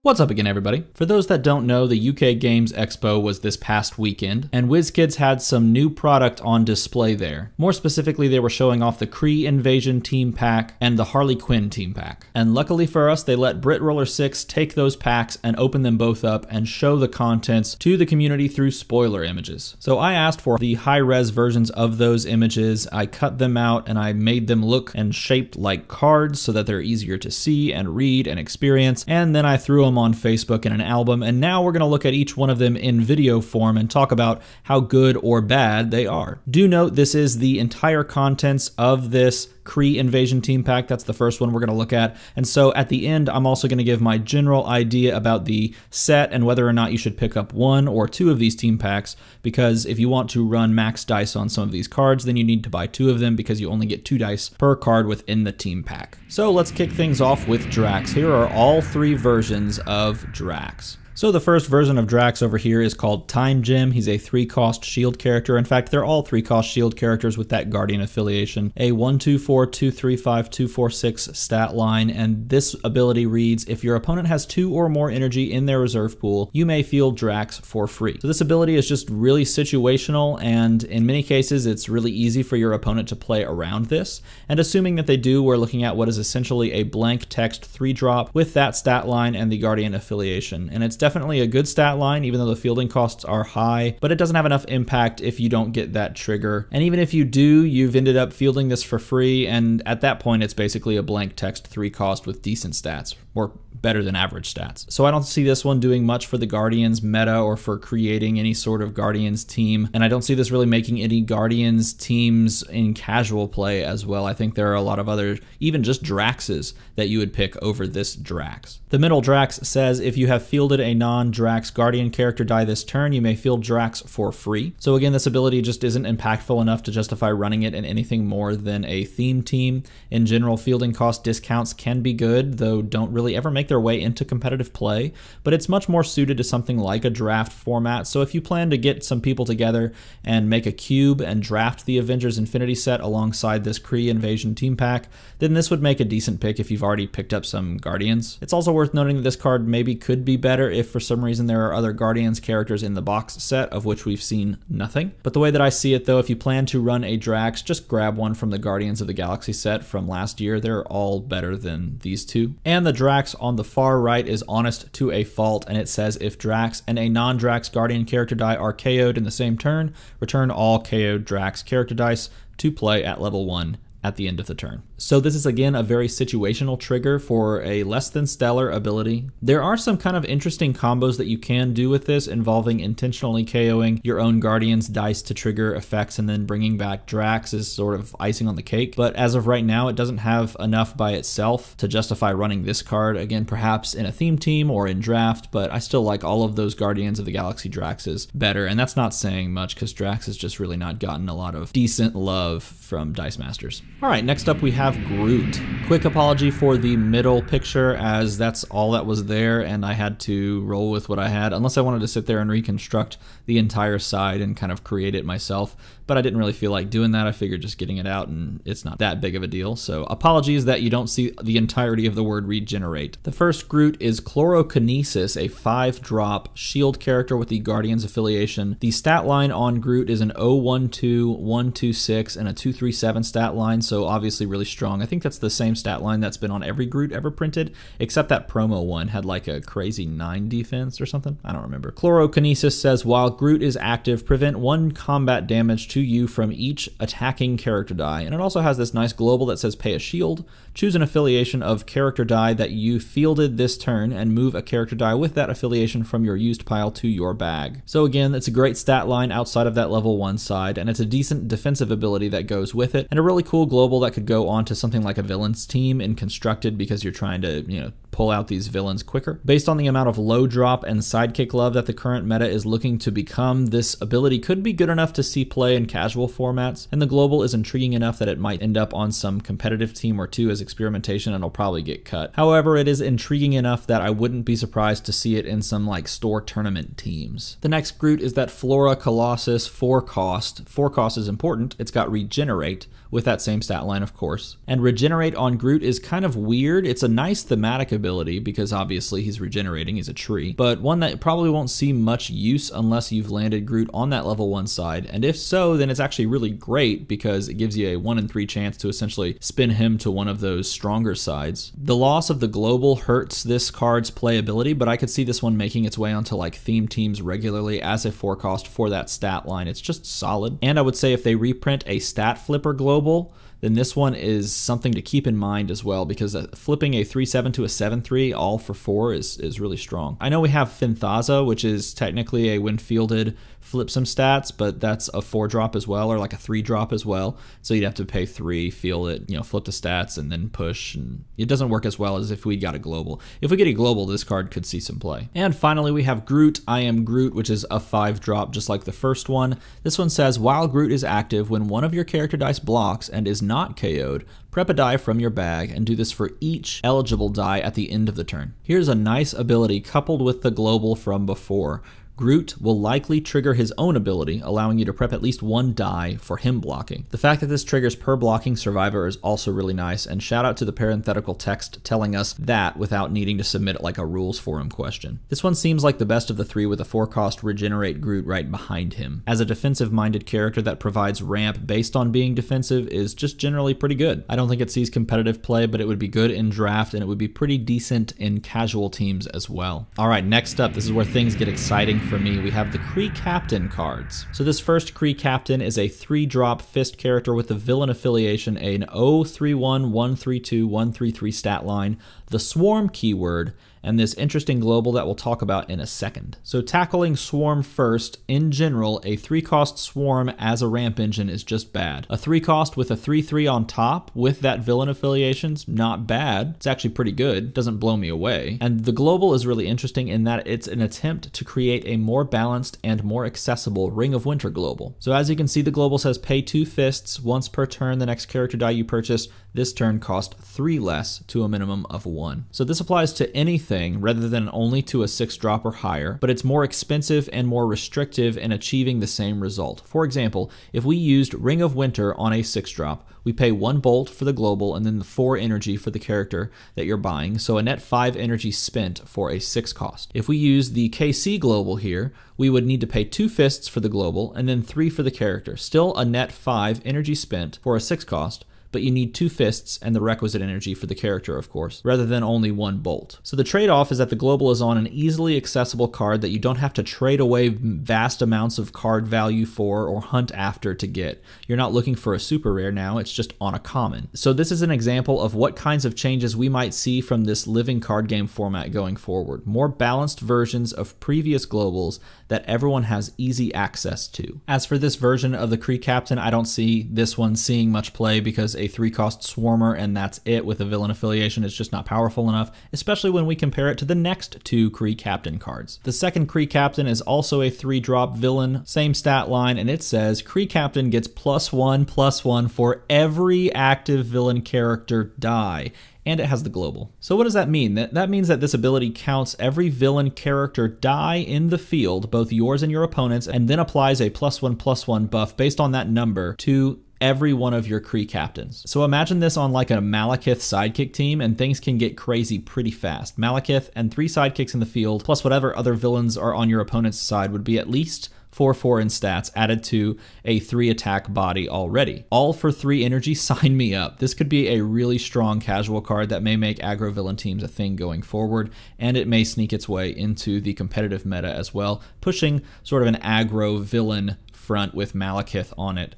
What's up again, everybody? For those that don't know, the UK Games Expo was this past weekend, and WizKids had some new product on display there. More specifically, they were showing off the Kree Invasion Team Pack and the Harley Quinn Team Pack. And luckily for us, they let Britrollersix take those packs and open them both up and show the contents to the community through spoiler images. So I asked for the high-res versions of those images. I cut them out and I made them look and shaped like cards so that they're easier to see and read and experience, and then I threw them on Facebook in an album, and now we're going to look at each one of them in video form and talk about how good or bad they are. Do note this is the entire contents of this Kree Invasion Team Pack. That's the first one we're going to look at. And so at the end, I'm also going to give my general idea about the set and whether or not you should pick up one or two of these team packs, because if you want to run max dice on some of these cards, then you need to buy two of them because you only get 2 dice per card within the team pack. So let's kick things off with Drax. Here are all 3 versions of Drax. So the first version of Drax over here is called Time Gem. He's a 3-cost shield character. In fact, they're all 3-cost shield characters with that Guardian affiliation. A 1/2/4, 2/3/5, 2/4/6 stat line, and this ability reads, if your opponent has 2 or more energy in their reserve pool, you may field Drax for free. So this ability is just really situational, and in many cases, it's really easy for your opponent to play around this. And assuming that they do, we're looking at what is essentially a blank text 3-drop with that stat line and the Guardian affiliation. And it's definitely a good stat line, even though the fielding costs are high, but it doesn't have enough impact if you don't get that trigger. And even if you do, you've ended up fielding this for free, and at that point, it's basically a blank text 3-cost with decent stats, or better than average stats. So I don't see this one doing much for the Guardians meta or for creating any sort of Guardians team, and I don't see this really making any Guardians teams in casual play as well. I think there are a lot of other, even just Draxes, that you would pick over this Drax. The middle Drax says, if you have fielded a non-Drax Guardian character die this turn, you may field Drax for free. So again, this ability just isn't impactful enough to justify running it in anything more than a theme team. In general, fielding cost discounts can be good, though don't really ever make their way into competitive play, but it's much more suited to something like a draft format. So if you plan to get some people together and make a cube and draft the Avengers Infinity set alongside this Kree Invasion Team Pack, then this would make a decent pick if you've already picked up some Guardians. It's also worth noting that this card maybe could be better if for some reason there are other Guardians characters in the box set, of which we've seen nothing. But the way that I see it though, if you plan to run a Drax, just grab one from the Guardians of the Galaxy set from last year. They're all better than these two. And the Drax on the far right is honest to a fault, and it says if Drax and a non-Drax Guardian character die are KO'd in the same turn, return all KO'd Drax character dice to play at level 1 at the end of the turn. So this is again a very situational trigger for a less than stellar ability. There are some kind of interesting combos that you can do with this, involving intentionally KOing your own Guardian's dice to trigger effects and then bringing back Drax is sort of icing on the cake. But as of right now, it doesn't have enough by itself to justify running this card. Again, perhaps in a theme team or in draft, but I still like all of those Guardians of the Galaxy Draxes better. And that's not saying much because Drax has just really not gotten a lot of decent love from Dice Masters. All right, next up we have Groot. Quick apology for the middle picture, as that's all that was there and I had to roll with what I had, unless I wanted to sit there and reconstruct the entire side and kind of create it myself. But I didn't really feel like doing that. I figured just getting it out and it's not that big of a deal. So apologies that you don't see the entirety of the word regenerate. The first Groot is Chlorokinesis, a 5-drop shield character with the Guardians affiliation. The stat line on Groot is an 012, 126, and a 237 stat line, so obviously really strong. I think that's the same stat line that's been on every Groot ever printed, except that promo one had like a crazy 9 defense or something. I don't remember. Chlorokinesis says, while Groot is active, prevent 1 combat damage to you from each attacking character die. And it also has this nice global that says pay a shield, choose an affiliation of character die that you fielded this turn, and move a character die with that affiliation from your used pile to your bag. So again, it's a great stat line outside of that level 1 side, and it's a decent defensive ability that goes with it, and a really cool global that could go on to something like a villain's team in Constructed, because you're trying to, pull out these villains quicker. Based on the amount of low drop and sidekick love that the current meta is looking to become, this ability could be good enough to see play in casual formats, and the global is intriguing enough that it might end up on some competitive team or two as experimentation, and it'll probably get cut. However, it is intriguing enough that I wouldn't be surprised to see it in some like store tournament teams. The next Groot is that Flora Colossus 4-cost. 4-cost is important. It's got Regenerate, with that same stat line, of course. And Regenerate on Groot is kind of weird. It's a nice thematic ability because obviously he's regenerating, he's a tree, but one that probably won't see much use unless you've landed Groot on that level 1 side, and if so, then it's actually really great because it gives you a 1 in 3 chance to essentially spin him to one of those stronger sides. The loss of the global hurts this card's playability, but I could see this one making its way onto like theme teams regularly as a 4 cost for that stat line. It's just solid, and I would say if they reprint a stat flipper global, then this one is something to keep in mind as well, because flipping a 3/7 to a 7/3 all for 4 is really strong. I know we have Finthaza, which is technically a when fielded flip some stats, but that's a 4-drop as well, or like a 3-drop as well. So you'd have to pay 3, field it, flip the stats, and then push. And it doesn't work as well as if we got a global. If we get a global, this card could see some play. And finally, we have Groot, I Am Groot, which is a 5-drop, just like the first one. This one says, while Groot is active, when one of your character dice blocks and is not KO'd, prep a die from your bag and do this for each eligible die at the end of the turn. Here's a nice ability coupled with the global from before. Groot will likely trigger his own ability, allowing you to prep at least 1 die for him blocking. The fact that this triggers per blocking survivor is also really nice, and shout out to the parenthetical text telling us that without needing to submit like a rules forum question. This one seems like the best of the 3 with a 4-cost regenerate Groot right behind him. As a defensive-minded character that provides ramp based on being defensive is just generally pretty good. I don't think it sees competitive play, but it would be good in draft, and it would be pretty decent in casual teams as well. Alright, next up, this is where things get exciting for me. We have the Kree Captain cards. So this first Kree Captain is a 3-drop fist character with the villain affiliation, an 031, 132, 133 stat line, the swarm keyword, and this interesting global that we'll talk about in a second. So tackling swarm first, in general, a 3-cost swarm as a ramp engine is just bad. A 3-cost with a 3/3 on top with that villain affiliation's not bad. It's actually pretty good, doesn't blow me away. And the global is really interesting in that it's an attempt to create a more balanced and more accessible Ring of Winter global. So as you can see, the global says pay 2 fists once per turn. The next character die you purchase this turn cost 3 less to a minimum of 1. So this applies to anything rather than only to a 6-drop or higher, but it's more expensive and more restrictive in achieving the same result. For example, if we used Ring of Winter on a 6-drop, we pay 1 bolt for the global and then the 4 energy for the character that you're buying, so a net 5 energy spent for a 6 cost. If we use the KC global here, we would need to pay 2 fists for the global and then 3 for the character. Still a net 5 energy spent for a 6 cost, but you need 2 fists and the requisite energy for the character, of course, rather than only 1 bolt. So the trade-off is that the global is on an easily accessible card that you don't have to trade away vast amounts of card value for or hunt after to get. You're not looking for a super rare now, it's just on a common. So this is an example of what kinds of changes we might see from this living card game format going forward. More balanced versions of previous globals that everyone has easy access to. As for this version of the Kree Captain, I don't see this one seeing much play because a 3-cost swarmer and that's it with a villain affiliation is just not powerful enough, especially when we compare it to the next 2 Kree Captain cards. The second Kree Captain is also a 3-drop villain, same stat line, and it says Kree Captain gets +1/+1 for every active villain character die. And it has the global. So what does that mean? That means that this ability counts every villain character die in the field, both yours and your opponent's, and then applies a +1/+1 buff based on that number to every one of your Kree Captains. So imagine this on like a Malekith sidekick team and things can get crazy pretty fast. Malekith and 3 sidekicks in the field, plus whatever other villains are on your opponent's side would be at least 4/4 in stats added to a 3 attack body already. All for 3 energy, sign me up. This could be a really strong casual card that may make aggro villain teams a thing going forward, and it may sneak its way into the competitive meta as well, pushing sort of an aggro villain front with Malekith on it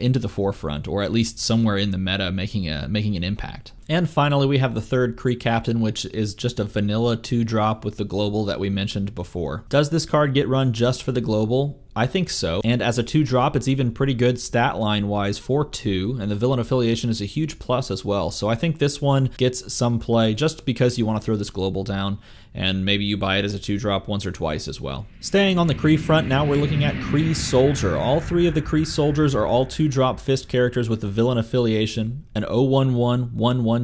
into the forefront, or at least somewhere in the meta making an impact. And finally, we have the third Kree Captain, which is just a vanilla 2-drop with the global that we mentioned before. Does this card get run just for the global? I think so. And as a 2-drop, it's even pretty good stat line-wise for 2, and the villain affiliation is a huge plus as well. So I think this one gets some play just because you want to throw this global down, and maybe you buy it as a 2-drop once or twice as well. Staying on the Kree front, now we're looking at Kree Soldier. All 3 of the Kree Soldiers are all 2-drop fist characters with the villain affiliation, an 011, 112,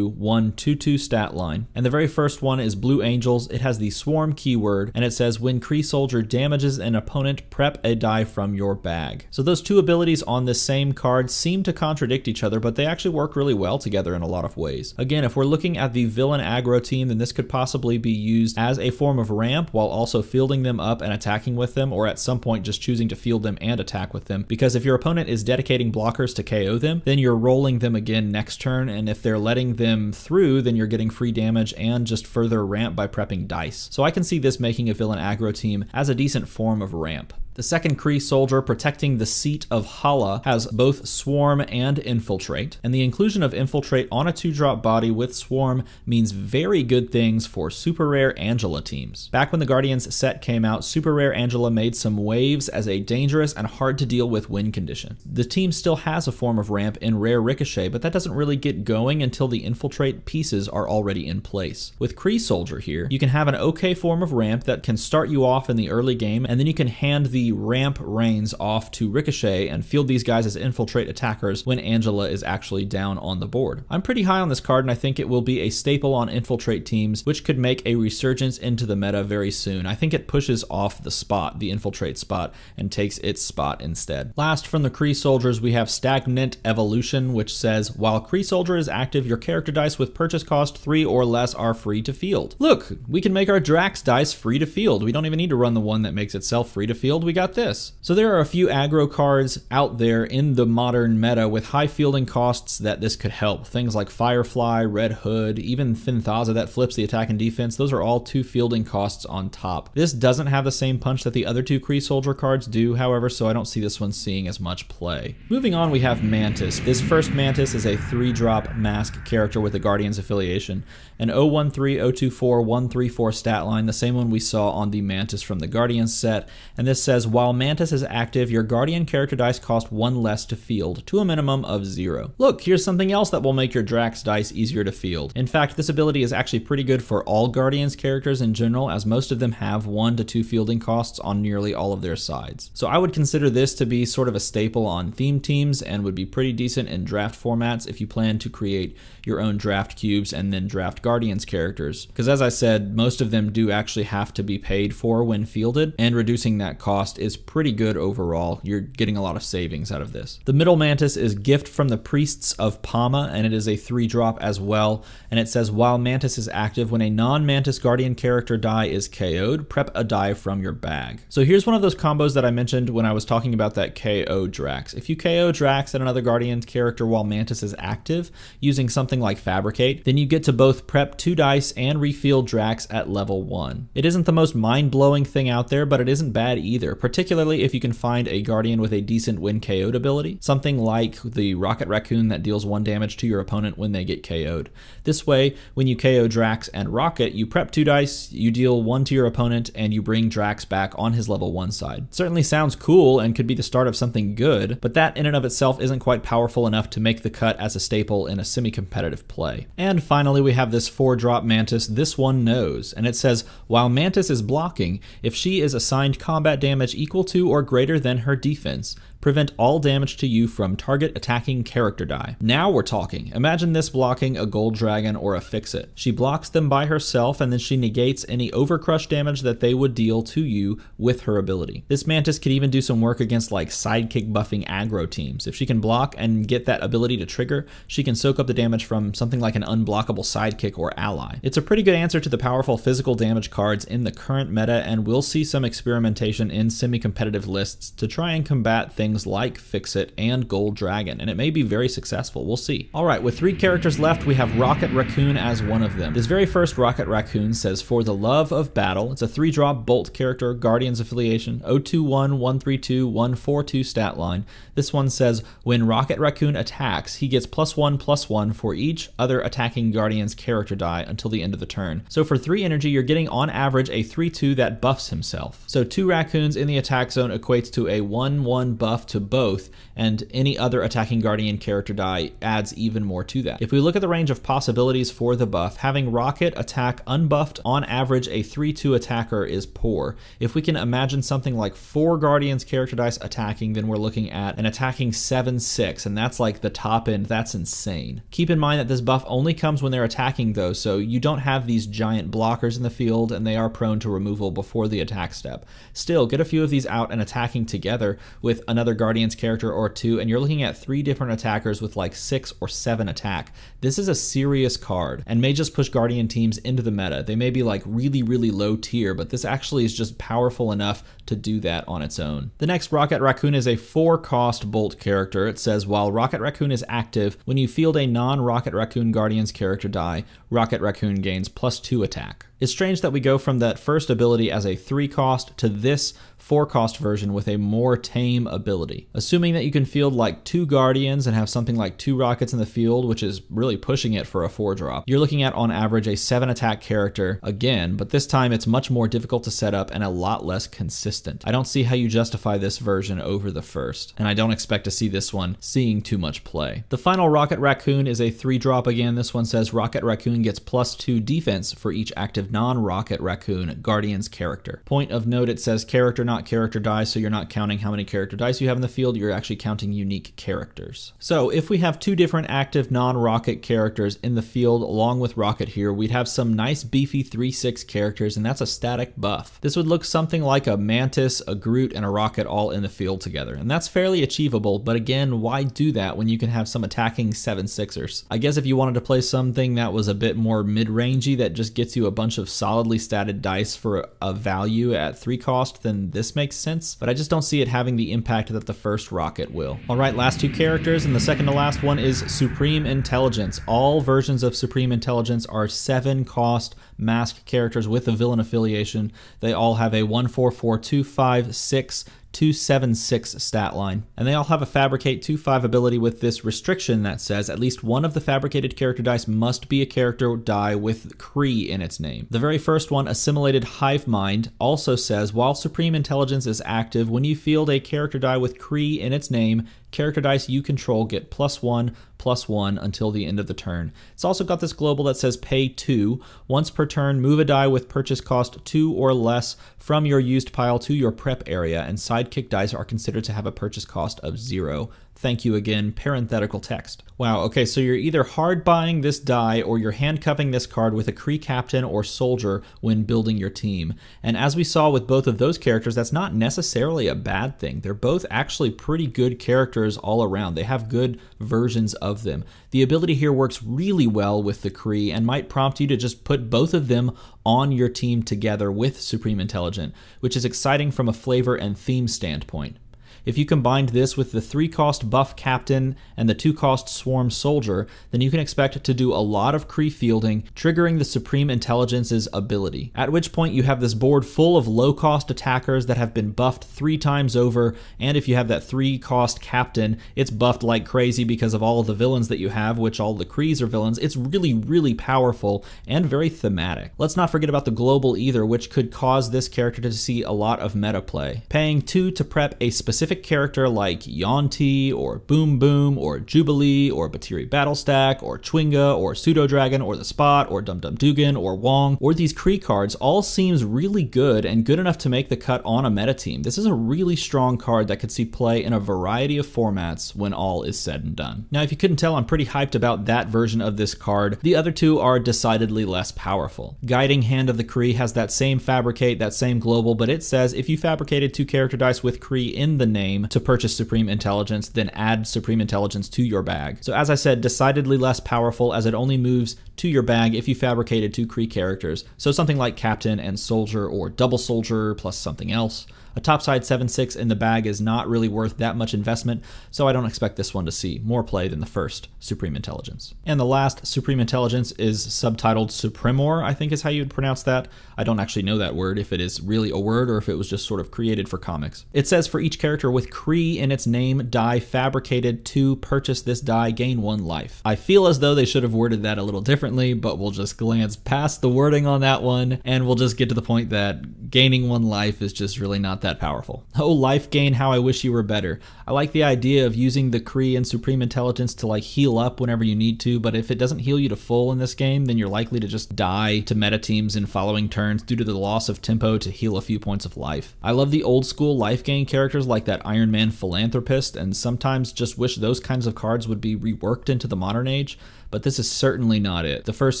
122 stat line. And the very first one is Blue Angels. It has the swarm keyword, and it says when Kree Soldier damages an opponent, prep prep a die from your bag. So those two abilities on this same card seem to contradict each other, but they actually work really well together in a lot of ways. Again, if we're looking at the villain aggro team, then this could possibly be used as a form of ramp while also fielding them up and attacking with them, or at some point just choosing to field them and attack with them. Because if your opponent is dedicating blockers to KO them, then you're rolling them again next turn, and if they're letting them through, then you're getting free damage and just further ramp by prepping dice. So I can see this making a villain aggro team as a decent form of ramp. The second Kree soldier protecting the seat of Hala has both Swarm and Infiltrate, and the inclusion of Infiltrate on a 2-drop body with Swarm means very good things for Super Rare Angela teams. Back when the Guardians set came out, Super Rare Angela made some waves as a dangerous and hard to deal with win condition. The team still has a form of ramp in Rare Ricochet, but that doesn't really get going until the Infiltrate pieces are already in place. With Kree soldier here, you can have an okay form of ramp that can start you off in the early game, and then you can hand the ramp reins off to Ricochet and field these guys as Infiltrate attackers when Angela is actually down on the board. I'm pretty high on this card, and I think it will be a staple on Infiltrate teams, which could make a resurgence into the meta very soon. I think it pushes off the spot, the Infiltrate spot, and takes its spot instead. Last from the Kree soldiers, we have Stagnant Evolution, which says, while Kree soldier is active, your character dice with purchase cost 3 or less are free to field. Look, we can make our Drax dice free to field. We don't even need to run the one that makes itself free to field. We got this. So there are a few aggro cards out there in the modern meta with high fielding costs that this could help. Things like Firefly, Red Hood, even Thinthaza that flips the attack and defense. Those are all 2 fielding costs on top. This doesn't have the same punch that the other 2 Kree soldier cards do, however, so I don't see this one seeing as much play. Moving on, we have Mantis. This first Mantis is a 3-drop mask character with a Guardians affiliation, an 013, 024, 134 stat line, the same one we saw on the Mantis from the Guardians set, and this says, while Mantis is active, your Guardian character dice cost 1 less to field, to a minimum of 0. Look, here's something else that will make your Drax dice easier to field. In fact, this ability is actually pretty good for all Guardians characters in general, as most of them have 1 to 2 fielding costs on nearly all of their sides. So I would consider this to be sort of a staple on theme teams and would be pretty decent in draft formats if you plan to create your own draft cubes and then draft Guardians characters. Because as I said, most of them do actually have to be paid for when fielded, and reducing that cost is pretty good overall. You're getting a lot of savings out of this. The middle Mantis is Gift from the Priests of Pama, and it is a 3-drop as well, and it says, while Mantis is active, when a non-Mantis Guardian character die is KO'd, prep a die from your bag. So here's one of those combos that I mentioned when I was talking about that KO Drax. If you KO Drax and another Guardian character while Mantis is active, using something like Fabricate, then you get to both prep 2 dice and refield Drax at level 1. It isn't the most mind-blowing thing out there, but it isn't bad either, particularly if you can find a Guardian with a decent when KO'd ability, something like the Rocket Raccoon that deals 1 damage to your opponent when they get KO'd. This way, when you KO Drax and Rocket, you prep 2 dice, you deal 1 to your opponent, and you bring Drax back on his level 1 side. Certainly sounds cool and could be the start of something good, but that in and of itself isn't quite powerful enough to make the cut as a staple in a semi-competitive play. And finally, we have this 4-drop Mantis, This One Knows, and it says, while Mantis is blocking, if she is assigned combat damage equal to or greater than her defense, prevent all damage to you from target attacking character die. Now we're talking. Imagine this blocking a Gold Dragon or a Fix-It. She blocks them by herself, and then she negates any overcrush damage that they would deal to you with her ability. This Mantis could even do some work against like sidekick buffing aggro teams. If she can block and get that ability to trigger, she can soak up the damage from something like an unblockable sidekick or ally. It's a pretty good answer to the powerful physical damage cards in the current meta, and we'll see some experimentation in semi-competitive lists to try and combat things like Fix-It and Gold Dragon, and it may be very successful. We'll see. Alright, with 3 characters left, we have Rocket Raccoon as one of them. This very first Rocket Raccoon says, for the love of battle. It's a 3-drop Bolt character, Guardians affiliation, 021, 132, 142 stat line. This one says, when Rocket Raccoon attacks, he gets +1/+1 for each other attacking Guardian's character die until the end of the turn. So for 3 energy, you're getting on average a 3/2 that buffs himself. So 2 raccoons in the attack zone equates to a 1/1 buff buff to both, and any other attacking Guardian character die adds even more to that. If we look at the range of possibilities for the buff, having Rocket attack unbuffed on average a 3-2 attacker is poor. If we can imagine something like 4 Guardians character dice attacking, then we're looking at an attacking 7-6, and that's like the top end. That's insane. Keep in mind that this buff only comes when they're attacking though, so you don't have these giant blockers in the field, and they are prone to removal before the attack step. Still, get a few of these out and attacking together with another Guardians character or 2, and you're looking at 3 different attackers with like 6 or 7 attack. This is a serious card, and may just push Guardian teams into the meta. They may be like really, really low tier, but this actually is just powerful enough to do that on its own. The next Rocket Raccoon is a 4-cost Bolt character. It says, while Rocket Raccoon is active, when you field a non-Rocket Raccoon Guardians character die, Rocket Raccoon gains +2 attack. It's strange that we go from that first ability as a 3-cost to this 4-cost version with a more tame ability. Assuming that you can field like 2 Guardians and have something like 2 Rockets in the field, which is really pushing it for a 4-drop, you're looking at on average a 7-attack character again, but this time it's much more difficult to set up and a lot less consistent. I don't see how you justify this version over the first, and I don't expect to see this one seeing too much play. The final Rocket Raccoon is a 3-drop again. This one says Rocket Raccoon gets +2 defense for each active non-Rocket Raccoon Guardians character. Point of note, it says character, not character die, so you're not counting how many character dice you have in the field, you're actually counting unique characters. So if we have 2 different active non-Rocket characters in the field along with Rocket here, we'd have some nice beefy 3-6 characters, and that's a static buff. This would look something like a Mantis, a Groot, and a Rocket all in the field together, and that's fairly achievable, but again, why do that when you can have some attacking 7-6ers? I guess if you wanted to play something that was a bit more mid-rangey that just gets you a bunch of solidly statted dice for a value at 3-cost, then this makes sense, but I just don't see it having the impact that the first Rocket will. Alright, last 2 characters, and the second to last one is Supreme Intelligence. All versions of Supreme Intelligence are 7-cost masked characters with a villain affiliation. They all have a 1-4-4-2-5-6 276 stat line, and they all have a Fabricate 2-5 ability with this restriction that says at least one of the fabricated character dice must be a character die with Kree in its name. The very first one, Assimilated Hive Mind, also says while Supreme Intelligence is active, when you field a character die with Kree in its name, character dice you control get +1/+1 until the end of the turn. It's also got this global that says pay 2. Once per turn, move a die with purchase cost 2 or less from your used pile to your prep area, and sidekick dice are considered to have a purchase cost of 0. Thank you again, parenthetical text. Wow, okay, so you're either hard buying this die or you're handcuffing this card with a Kree Captain or Soldier when building your team. And as we saw with both of those characters, that's not necessarily a bad thing. They're both actually pretty good characters all around. They have good versions of them. The ability here works really well with the Kree and might prompt you to just put both of them on your team together with Supreme Intelligent, which is exciting from a flavor and theme standpoint. If you combined this with the 3-cost Buff Captain and the 2-cost Swarm Soldier, then you can expect to do a lot of Kree fielding, triggering the Supreme Intelligence's ability. At which point you have this board full of low-cost attackers that have been buffed 3 times over, and if you have that 3-cost Captain, it's buffed like crazy because of all of the villains that you have, which all the Krees are villains. It's really, really powerful and very thematic. Let's not forget about the global either, which could cause this character to see a lot of meta play. Paying 2 to prep a specific character like Yonti or Boom Boom or Jubilee or Batiri Battlestack or Chwinga or Pseudo Dragon or the Spot or Dum Dum Dugan or Wong or these Kree cards all seems really good and good enough to make the cut on a meta team. This is a really strong card that could see play in a variety of formats when all is said and done. Now, if you couldn't tell, I'm pretty hyped about that version of this card. The other 2 are decidedly less powerful. Guiding Hand of the Kree has that same Fabricate, that same global, but it says if you fabricated 2 character dice with Kree in the name to purchase Supreme Intelligence, then add Supreme Intelligence to your bag. So as I said, decidedly less powerful as it only moves to your bag if you fabricated 2 Kree characters. So something like Captain and Soldier or Double Soldier plus something else. A topside 7-6 in the bag is not really worth that much investment, so I don't expect this one to see more play than the first Supreme Intelligence. And the last Supreme Intelligence is subtitled Supremor, I think is how you'd pronounce that. I don't actually know that word, if it is really a word or if it was just sort of created for comics. It says for each character with Kree in its name, die fabricated to purchase this die, gain 1 life. I feel as though they should have worded that a little differently, but we'll just glance past the wording on that one, and we'll just get to the point that gaining 1 life is just really not that powerful. Oh, life gain, how I wish you were better. I like the idea of using the Kree and Supreme Intelligence to like heal up whenever you need to, but if it doesn't heal you to full in this game, then you're likely to just die to meta teams in following turns due to the loss of tempo to heal a few points of life. I love the old school life gain characters like that Iron Man Philanthropist, and sometimes just wish those kinds of cards would be reworked into the modern age, but this is certainly not it. The first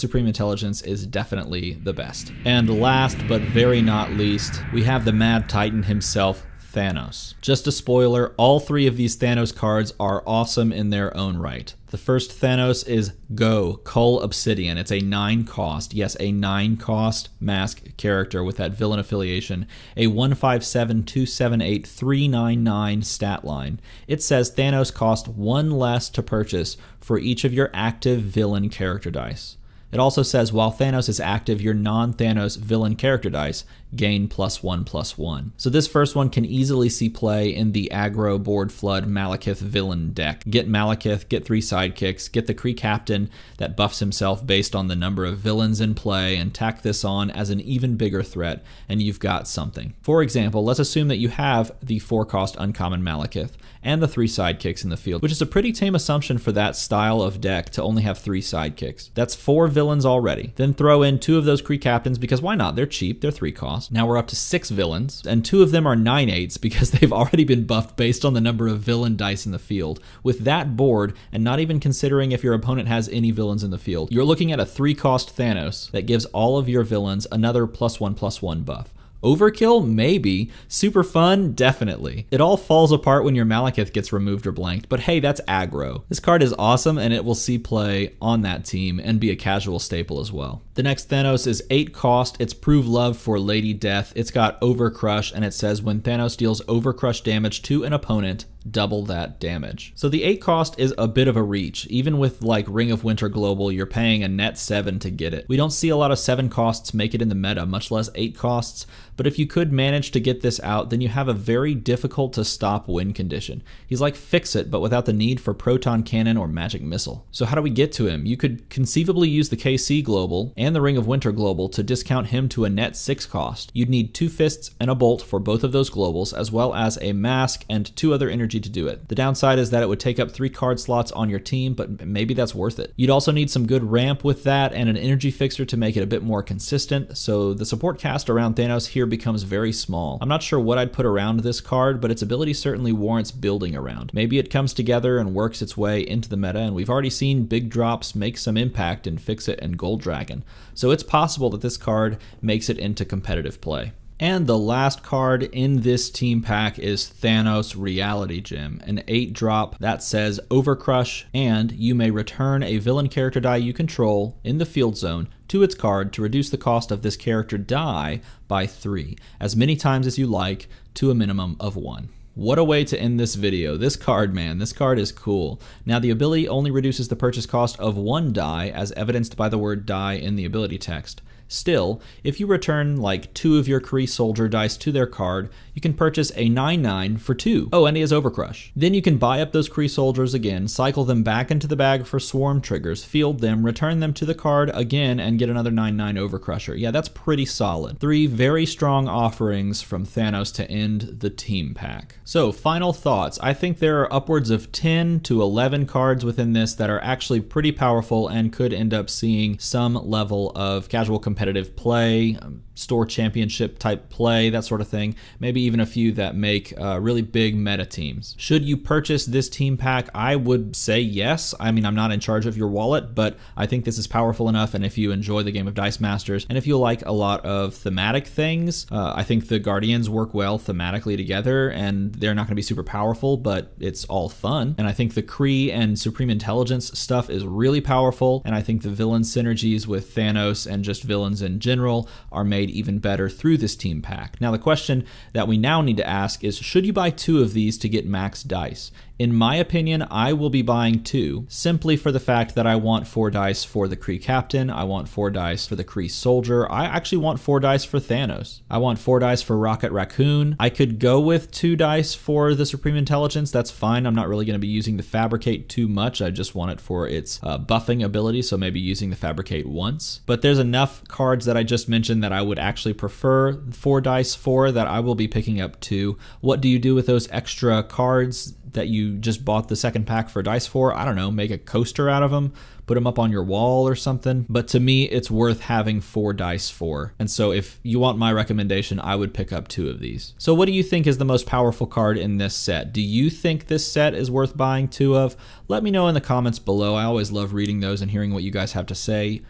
Supreme Intelligence is definitely the best. And last but very not least, we have the Mad Titan himself, Thanos. Just a spoiler, all three of these Thanos cards are awesome in their own right. The first Thanos is Go, Cull Obsidian. It's a 9 cost, yes, a 9 cost mask character with that villain affiliation, a 157-278-399 stat line. It says Thanos cost 1 less to purchase for each of your active villain character dice. It also says while Thanos is active, your non-Thanos villain character dice gain +1/+1. So this first one can easily see play in the aggro board flood Malekith villain deck. Get Malekith, get 3 sidekicks, get the Kree Captain that buffs himself based on the number of villains in play, and tack this on as an even bigger threat, and you've got something. For example, let's assume that you have the 4-cost uncommon Malekith and the 3 sidekicks in the field, which is a pretty tame assumption for that style of deck to only have 3 sidekicks. That's 4 villains already. Then throw in 2 of those Kree Captains because why not? They're cheap, they're 3 cost. Now we're up to 6 villains, and 2 of them are 9/8s because they've already been buffed based on the number of villain dice in the field. With that board, and not even considering if your opponent has any villains in the field, you're looking at a 3-cost Thanos that gives all of your villains another +1/+1 buff. Overkill? Maybe. Super fun? Definitely. It all falls apart when your Malekith gets removed or blanked, but hey, that's aggro. This card is awesome and it will see play on that team and be a casual staple as well. The next Thanos is 8 cost. It's Prove Love for Lady Death. It's got Overcrush, and it says when Thanos deals Overcrush damage to an opponent, double that damage. So the 8 cost is a bit of a reach. Even with like Ring of Winter Global, you're paying a net 7 to get it. We don't see a lot of 7 costs make it in the meta, much less 8 costs, but if you could manage to get this out, then you have a very difficult to stop win condition. He's like Fix-It, but without the need for Proton Cannon or Magic Missile. So how do we get to him? You could conceivably use the KC Global and the Ring of Winter Global to discount him to a net 6 cost. You'd need 2 Fists and a Bolt for both of those globals, as well as a Mask and 2 other energy to do it. The downside is that it would take up 3 card slots on your team, but maybe that's worth it. You'd also need some good ramp with that and an energy fixer to make it a bit more consistent, so the support cast around Thanos here becomes very small. I'm not sure what I'd put around this card, but its ability certainly warrants building around. Maybe it comes together and works its way into the meta, and we've already seen big drops make some impact in Fix-It and Gold Dragon, so it's possible that this card makes it into competitive play. And the last card in this team pack is Thanos Reality Gem, an 8-drop that says Overcrush, and you may return a villain character die you control in the field zone to its card to reduce the cost of this character die by 3, as many times as you like, to a minimum of 1. What a way to end this video. This card, man, this card is cool. Now the ability only reduces the purchase cost of 1 die, as evidenced by the word die in the ability text. Still, if you return like 2 of your Kree Soldier dice to their card, you can purchase a 9/9 for 2. Oh, and he has Overcrush. Then you can buy up those Kree Soldiers again, cycle them back into the bag for Swarm triggers, field them, return them to the card again, and get another 9/9 Overcrusher. Yeah, that's pretty solid. 3 very strong offerings from Thanos to end the team pack. So, final thoughts. I think there are upwards of 10 to 11 cards within this that are actually pretty powerful and could end up seeing some level of casual competitive play, store championship type play, that sort of thing. Maybe even a few that make really big meta teams. Should you purchase this team pack? I would say yes. I mean, I'm not in charge of your wallet, but I think this is powerful enough, and if you enjoy the game of Dice Masters, and if you like a lot of thematic things, I think the Guardians work well thematically together, and they're not going to be super powerful, but it's all fun. And I think the Kree and Supreme Intelligence stuff is really powerful, and I think the villain synergies with Thanos and just villains in general are made even better through this team pack. Now the question that we now need to ask is, should you buy 2 of these to get max dice? In my opinion, I will be buying 2, simply for the fact that I want 4 dice for the Kree Captain, I want 4 dice for the Kree Soldier, I actually want 4 dice for Thanos, I want 4 dice for Rocket Raccoon. I could go with 2 dice for the Supreme Intelligence, that's fine. I'm not really going to be using the Fabricate too much, I just want it for its buffing ability, so maybe using the Fabricate once. But there's enough cards that I just mentioned that I would actually prefer 4 dice for that I will be picking up 2. What do you do with those extra cards that you just bought the second pack for dice for? I don't know, make a coaster out of them, put them up on your wall or something. But to me, it's worth having 4 dice for. And so if you want my recommendation, I would pick up 2 of these. So what do you think is the most powerful card in this set? Do you think this set is worth buying 2 of? Let me know in the comments below. I always love reading those and hearing what you guys have to say.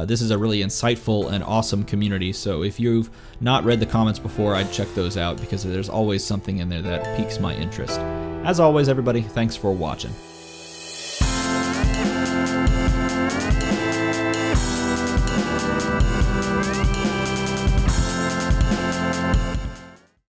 This is a really insightful and awesome community, so if you've not read the comments before, I'd check those out because there's always something in there that piques my interest. As always, everybody, thanks for watching.